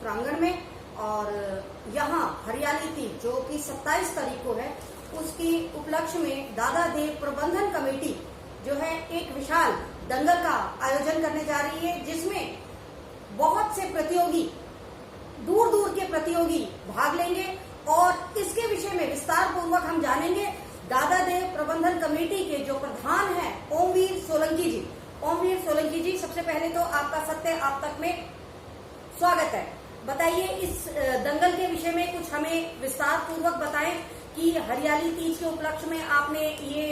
प्रांगण में। और यहाँ हरियाली तीज जो कि 27 तारीख को है, उसकी उपलक्ष्य में दादा देव प्रबंधन कमेटी जो है एक विशाल दंगल का आयोजन करने जा रही है, जिसमें बहुत से प्रतियोगी, दूर दूर के प्रतियोगी भाग लेंगे और इसके विषय में विस्तार पूर्वक हम जानेंगे। दादा देव प्रबंधन कमेटी के जो प्रधान हैं ओमवीर सोलंकी जी। ओमवीर सोलंकी जी, सबसे पहले तो आपका सत्य आप तक में स्वागत है। बताइए, इस दंगल के विषय में कुछ हमें विस्तार पूर्वक बताएं कि हरियाली तीज के उपलक्ष्य में आपने ये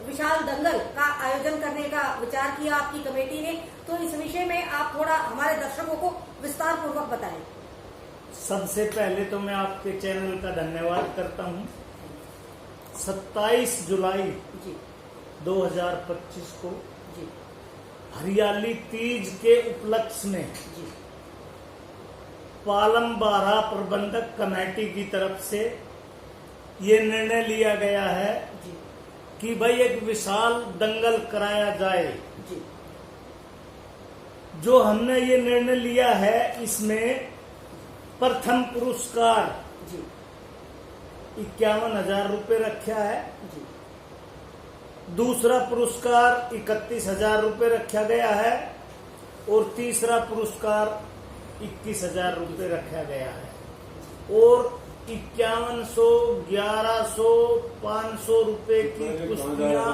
विशाल दंगल का आयोजन करने का विचार किया आपकी कमेटी ने, तो इस विषय में आप थोड़ा हमारे दर्शकों को विस्तार पूर्वक बताएं। सबसे पहले तो मैं आपके चैनल का धन्यवाद करता हूं। 27 जुलाई जी 2025 को जी हरियाली तीज के उपलक्ष्य में जी पालम बारह प्रबंधक कमेटी की तरफ से ये निर्णय लिया गया है जी कि भाई एक विशाल दंगल कराया जाए। जी जो हमने ये निर्णय लिया है, इसमें प्रथम पुरस्कार जी 51,000 रुपये रखा है। जी दूसरा पुरस्कार 31,000 रुपये रखा गया है और तीसरा पुरस्कार 21,000 रुपये रखा गया है। और 5100, 1100, 500 रुपये की कुश्तियां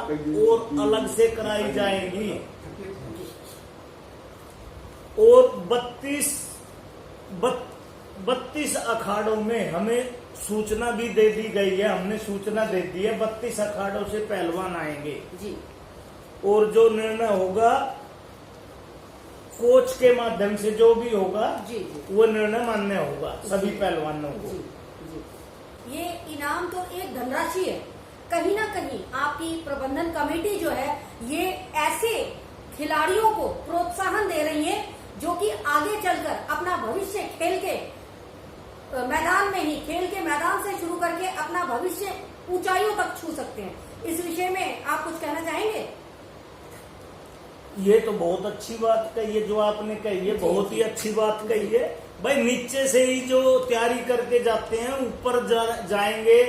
और अलग से कराई जाएंगी। और 32 अखाड़ों में हमें सूचना भी दे दी गई है। हमने सूचना दे दी है 32 अखाड़ों से पहलवान आएंगे जी। और जो निर्णय होगा कोच के माध्यम से, जो भी होगा जी जी वो निर्णय मान्य होगा सभी पहलवानों को। जी जी। ये इनाम तो एक धनराशि है, कहीं ना कहीं आपकी प्रबंधन कमेटी जो है ये ऐसे खिलाड़ियों को प्रोत्साहन दे रही है जो कि आगे चलकर अपना भविष्य खेल के मैदान में ही, खेल के मैदान से शुरू करके अपना भविष्य ऊंचाइयों तक छू सकते हैं। इस विषय में आप कुछ कहना चाहेंगे? ये तो बहुत अच्छी बात कही है जो आपने कही है, बहुत ही अच्छी बात कही है। भाई नीचे से ही जो तैयारी करके जाते हैं, ऊपर जाएंगे,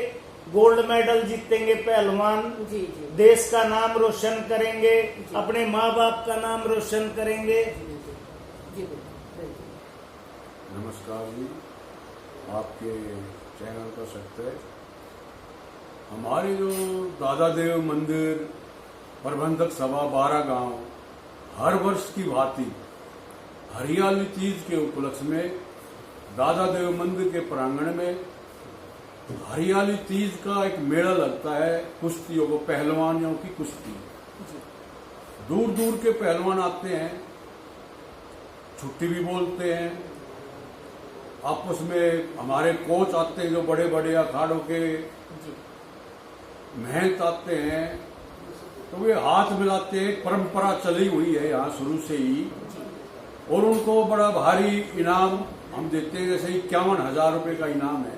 गोल्ड मेडल जीतेंगे पहलवान, जी जी, देश का नाम रोशन करेंगे, अपने माँ बाप का नाम रोशन करेंगे। जी नमस्कार जी, आपके चैनल का सत्य है। हमारे जो दादा देव मंदिर प्रबंधक सभा 12 गांव हर वर्ष की भांति हरियाली तीज के उपलक्ष्य में दादा देव मंदिर के प्रांगण में हरियाली तीज का एक मेला लगता है। कुश्तियों को, पहलवानों की कुश्ती, दूर दूर के पहलवान आते हैं, छुट्टी भी बोलते हैं। आपस में हमारे कोच आते हैं जो बड़े बड़े अखाड़ों के महंत आते हैं, तो वे हाथ मिलाते हैं। परंपरा चली हुई है यहाँ शुरू से ही। और उनको बड़ा भारी इनाम हम देते हैं, जैसे 51,000 रुपये का इनाम है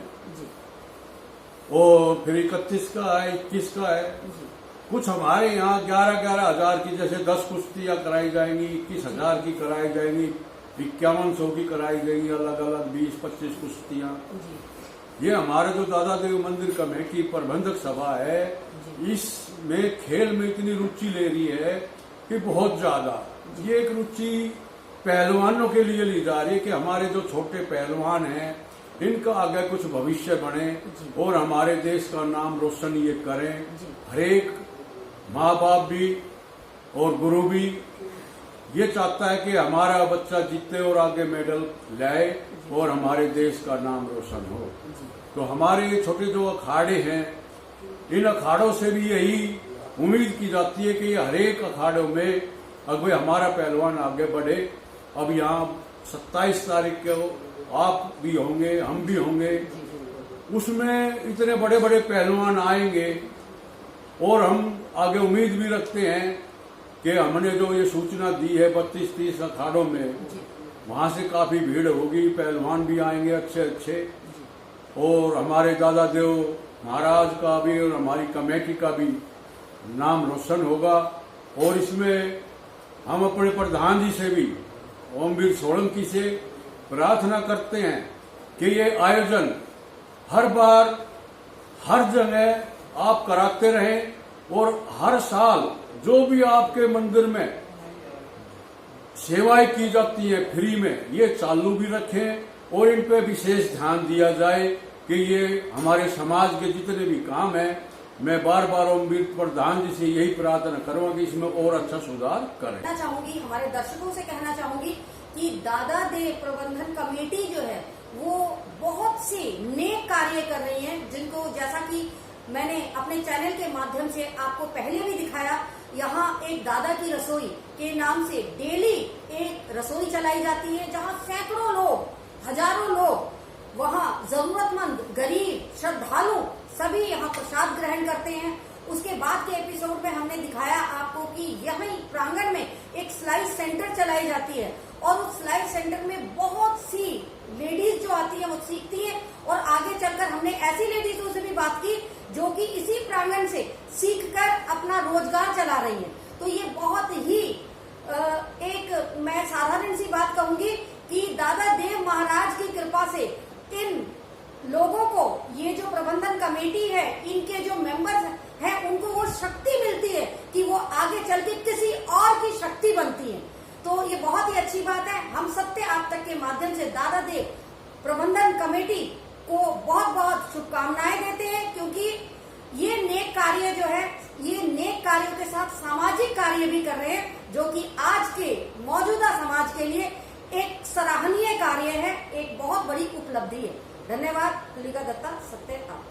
और फिर 31 का है, 21 का है। कुछ हमारे यहाँ 11-11 हजार की, जैसे 10 कुश्तियां कराई जाएंगी, 21,000 की कराई जाएंगी, 5100 की कराई जाएंगी, अलग अलग 20-25 कुश्तियां। ये हमारे जो दादा देव मंदिर कमेटी प्रबंधक सभा है, इसमें खेल में इतनी रुचि ले रही है कि बहुत ज्यादा। ये एक रुचि पहलवानों के लिए ली जा रही है कि हमारे जो छोटे पहलवान हैं इनका आगे कुछ भविष्य बने और हमारे देश का नाम रोशन ये करें। हरेक माँ बाप भी और गुरु भी ये चाहता है कि हमारा बच्चा जीते और आगे मेडल लाए और हमारे देश का नाम रोशन हो। तो हमारे छोटे जो अखाड़े हैं, इन अखाड़ों से भी यही उम्मीद की जाती है कि हरेक अखाड़ों में अगर हमारा पहलवान आगे बढ़े। अब यहाँ 27 तारीख को आप भी होंगे, हम भी होंगे, उसमें इतने बड़े बड़े पहलवान आएंगे और हम आगे उम्मीद भी रखते हैं कि हमने जो ये सूचना दी है 32-30 अखाड़ों में, वहां से काफी भीड़ होगी, पहलवान भी आएंगे अच्छे अच्छे और हमारे दादा देव महाराज का भी और हमारी कमेटी का भी नाम रोशन होगा। और इसमें हम अपने प्रधान जी से भी, ओमवीर सोलंकी से प्रार्थना करते हैं कि ये आयोजन हर बार हर जगह आप कराते रहें और हर साल जो भी आपके मंदिर में सेवाएं की जाती है फ्री में, ये चालू भी रखें और इन पे विशेष ध्यान दिया जाए कि ये हमारे समाज के जितने भी काम है, मैं बार बार अमृत प्रधान जी से यही प्रार्थना करूंगा कि इसमें और अच्छा सुधार करें। कहना चाहूंगी, हमारे दर्शकों से कहना चाहूंगी कि दादा देव प्रबंधन कमेटी जो है वो बहुत से नेक कार्य कर रही है, जिनको जैसा कि मैंने अपने चैनल के माध्यम से आपको पहले भी दिखाया। यहाँ एक दादा की रसोई के नाम से डेली एक रसोई चलाई जाती है, जहाँ सैकड़ों लोग, हजारों लोग वहाँ जरूरतमंद, गरीब, श्रद्धालु सभी यहाँ प्रसाद ग्रहण करते हैं। उसके बाद के एपिसोड में हमने दिखाया आपको कि यहीं प्रांगण में एक सिलाई सेंटर चलाई जाती है और उस सिलाई सेंटर में बहुत सी लेडीज जो आती है वो सीखती है और आगे चलकर हमने ऐसी लेडीजों से भी बात की जो कि इसी प्रांगण से सीखकर अपना रोजगार चला रही है। तो ये बहुत ही एक मैं साधारण सी बात कहूंगी कि दादा देव महाराज की कृपा से इन लोगों को, ये जो प्रबंधन कमेटी है, इनके जो मेंबर्स हैं, उनको वो शक्ति मिलती है कि वो आगे चल के किसी और की शक्ति बनती है। तो ये बहुत ही अच्छी बात है। हम सत्य आप तक के माध्यम से दादा देव प्रबंधन कमेटी को बहुत बहुत शुभकामनाएं देते हैं, क्योंकि ये नेक कार्य जो है, ये नेक कार्यों के साथ सामाजिक कार्य भी कर रहे हैं, जो कि आज के मौजूदा समाज के लिए एक सराहनीय कार्य है, एक बहुत बड़ी उपलब्धि है। धन्यवाद। तुलिका दत्ता, सत्य आप।